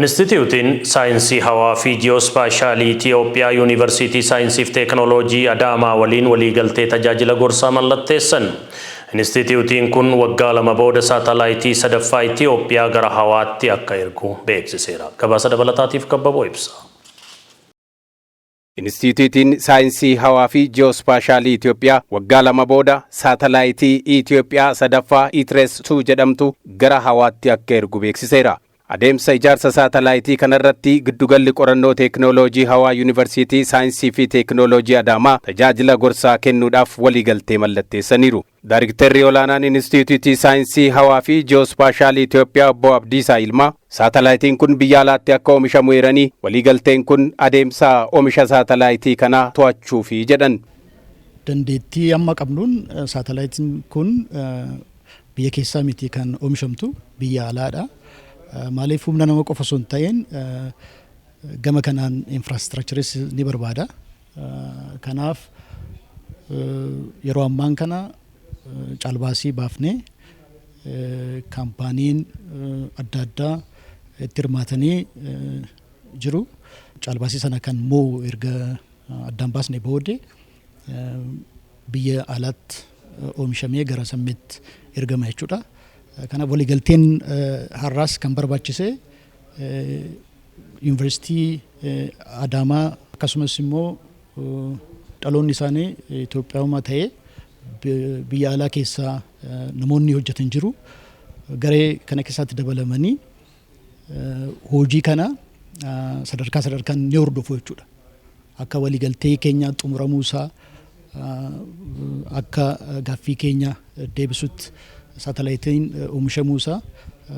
Instituutiin saayinsii hawaa fi ji'oospaashaalii Itiyoophiyaa Yuunivarsiitii Saayinsii fi Teekinooloojii Adaamaa waliin waliigaltee tajaajila gorsaa mallatteessan. Instituutiin kun waggaa 2 booda saatalaayitii sadaffaa Itiyoophiyaa gara hawaatti akka ergu beeksiseera. Gabaasa dabalataatiif Kabbaboo ibsa. Instituutiin saayinsii hawaa fi ji'oospaashaalii Itiyoophiyaa waggaa 2 booda saatalaayitii Itiyoophiyaa sadaffaa ITRES-2 jedhamtu gara hawaatti akka ergu beeksiseera. Adeemsa ijaarsa saatalaayitii kanarratti giddugalli qorannoo teekinooloojii hawaa Yuunivarsiitii Saayinsii fi Teekinooloojii Adaamaa tajaajila gorsaa kennuudhaaf waliigaltee mallatteessaniiru. Daayiriktarri olaanaan Instituutii Saayinsii hawaa fi ji'oospaashaalii Itiyoophiyaa Obbo Abdiisaa Ilmaa saatalaayitiin kun biyya alaatti akka oomishamu eeranii waliigalteen kun adeemsa oomisha saatalaayitii kanaa to'achuufi jedhan. Dandeettii amma qabnuun saatalaayitiin kun biyya keessaa miti kan oomishamtu biyya alaadha. Maaliif humna nama qofa osoo hin ta'in gama kanaan infraastiraakcharis ni barbaada. Kanaaf yeroo ammaan kana caalbaasii baafnee kaampaaniin adda addaa itti hirmaatanii jiru. Caalbaasii sana kan moo erga addaan baasnee booddee biyya alaatti oomishamee gara sammiitti ergama jechuudha. Kana waliigalteen har'aas kan barbaachise Yuunivarsiitii Adaamaa akkasumas immoo dhaloonni isaanii Itoophiyaa ta'ee biyya alaa keessaa namoonni hojjetan jiru. Garee kana keessatti dabalamanii hojii kana sadarkaan ni hordofu jechuudha. Akka waliigaltee keenya xumuramuusaa akka gaaffii keenya deebisutti saatalaayitiin oomishamuusaa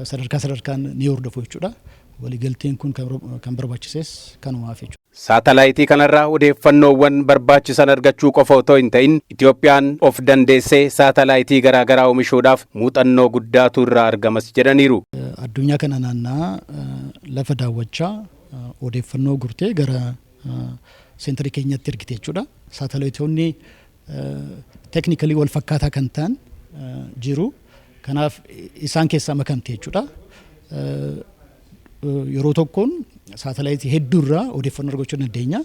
sadarkaan ni hordofu jechuudha. Waliigalteen kun kan barbaachises kanumaaf jechuudha. Saatalaayitii kanarraa odeeffannoowwan barbaachisan argachuu qofa otoo hin ta'in Itiyoophiyaan of dandeessee saatalaayitii garaagaraa oomishuudhaaf muuxannoo guddaatu irraa argamas jedhaniiru. Addunyaa kana naannaa lafa daawwachaa odeeffannoo gurtee gara seenterii keenyatti ergite jechuudha. Saatalaayitoonni teeknikalii wal fakkaataa kan ta'an jiru. Kanaaf isaan keessaa makamte jechuudha. Yeroo tokkoon saatalaayitii hedduurraa odeeffannoo argachuu dandeenya.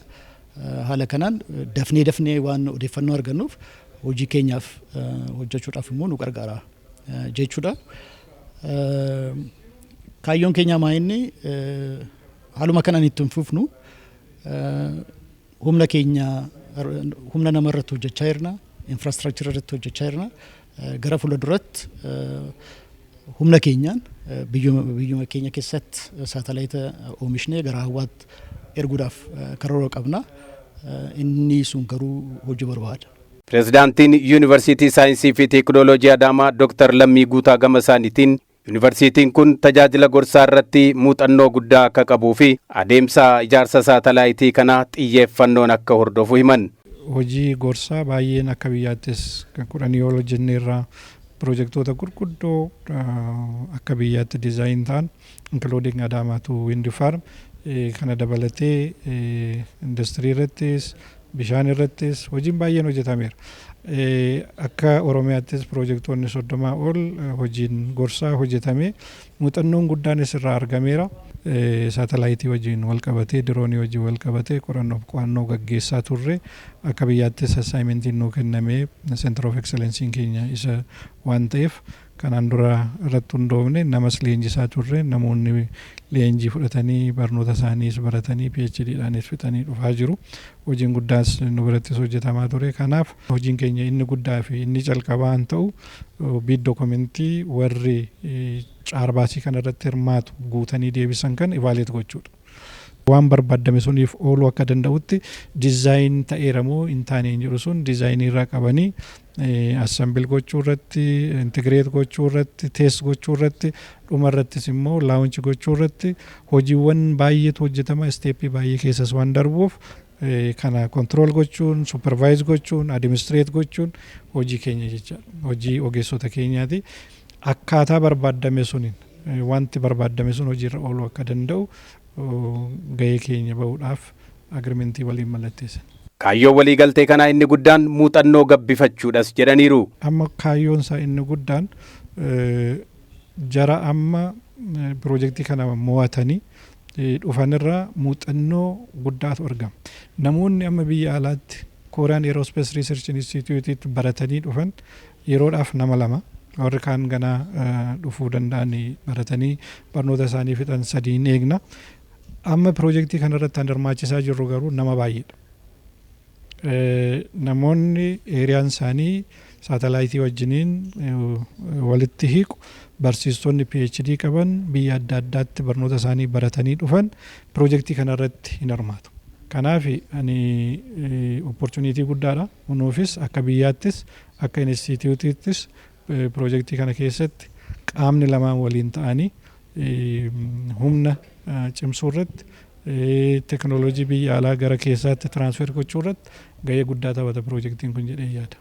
Haala kanaan dafnee waan odeeffannoo argannuuf hojii keenyaaf hojjechuudhaaf immoo nu gargaara jechuudha. Kaayyoon keenya maa'inni haaluma kanaan itti fufnu humna nama irratti hojjechaa jirna, infraastiraakchara irratti hojjechaa jirna. Gara fuulduratti humna keenyaan biyyuma keenya keessatti saatalaayita oomishnee gara hawaatti erguudhaaf karoora qabna. Inni sun garuu hojii barbaada. Pireezidaantiin Yuunivarsiitii Saayinsii fi Teekinooloojii Adaamaa Dr. Lammii Guutaa gama isaaniitiin Yuunivarsiitiin kun tajaajila gorsaa irratti muuxannoo guddaa akka qabuu fi adeemsa ijaarsa saatalaayitii kanaa xiyyeeffannoon akka hordofu himan. Hojii gorsaa baay'een akka biyyaattis kan kudhanii ol hojjenneerraa piroojeektoota gurguddoo akka biyyaatti dizaayin ta'an inkluuding Adaamaatu Wind Farm kana dabalatee industirii irrattis bishaan irrattis hojiin baay'een hojjetameera. Akka Oromiyaattis piroojeektoonni 30 ol hojiin gorsaa hojjetame muuxannoon guddaanis irraa argameera. Saatalaayitii wajjin wal qabatee diroonii wajjin wal qabatee qorannoo gaggeessaa turre akka biyyaattis assaayimentiin nuu kennamee Center of Excellence'n keenya isa waan ta'eef kanaan dura irratti hundoofne namas leenjisaa turre namoonni leenjii fudhatanii barnoota isaaniis baratanii PhD'dhaanis fixanii dhufaa jiru. Hojiin guddaas nu birattis hojjetamaa ture. Kanaaf hojiin keenya inni guddaa fi inni calqabaa ta'u biid dookumentii warri caarbaasii kanarratti hirmaatu guutanii deebisan kan ivaaleet gochuudha. Waan barbaadame suniif ooluu akka danda'utti dizaayin ta'eera moo hin taane jedhu sun dizaayinii irraa qabanii assembil gochuu irratti, intigireet gochuu irratti, teest gochuu irratti, dhuma irrattis immoo laawunchi gochuu irratti hojiiwwan baay'eetu hojjetama. Isteeppii baay'ee keessas waan darbuuf kana kontirool gochuun, supervise gochuun, administreet gochuun hojii keenya jechaadha. Hojii ogeessota keenyaati. Akkaataa barbaadame suniin wanti barbaadame sun hojiirra ooluu akka danda'u gahee keenya bahuudhaaf agrimentii waliin mallatteessan. Kaayyoon waliigaltee kanaa inni guddaan muuxannoo gabbifachuudhas jedhaniiru. Amma kaayyoon isaa inni guddaan jara amma piroojeektii kana mo'atanii dhufanirraa muuxannoo guddaatu argama. Namoonni amma biyya alaatti Korean Aerospace Research Institute baratanii dhufan yeroodhaaf nama lama. Warri kaan ganaa dhufuu danda'an baratanii barnoota isaanii fixan 3 eegna. Amma piroojeektii kanarratti kan hirmaachisaa jirru garuu nama baay'eedha. Namoonni eeriyaan isaanii saatalaayitii wajjiniin walitti hiiku barsiistonni PhD qaban biyya adda addaatti barnoota isaanii baratanii dhufan piroojeektii kanarratti hin hirmaatu. Kanaaf ani opportunity guddaadha. Kunuufis akka biyyaattis akka instituutiittis piroojeektii kana keessatti qaamni lamaan waliin ta'anii humna cimsuu irratti teknooloojii biyya alaa gara keessaatti transfer gochuu irratti gahee guddaa taphata piroojeektiin kun jedhee yaada.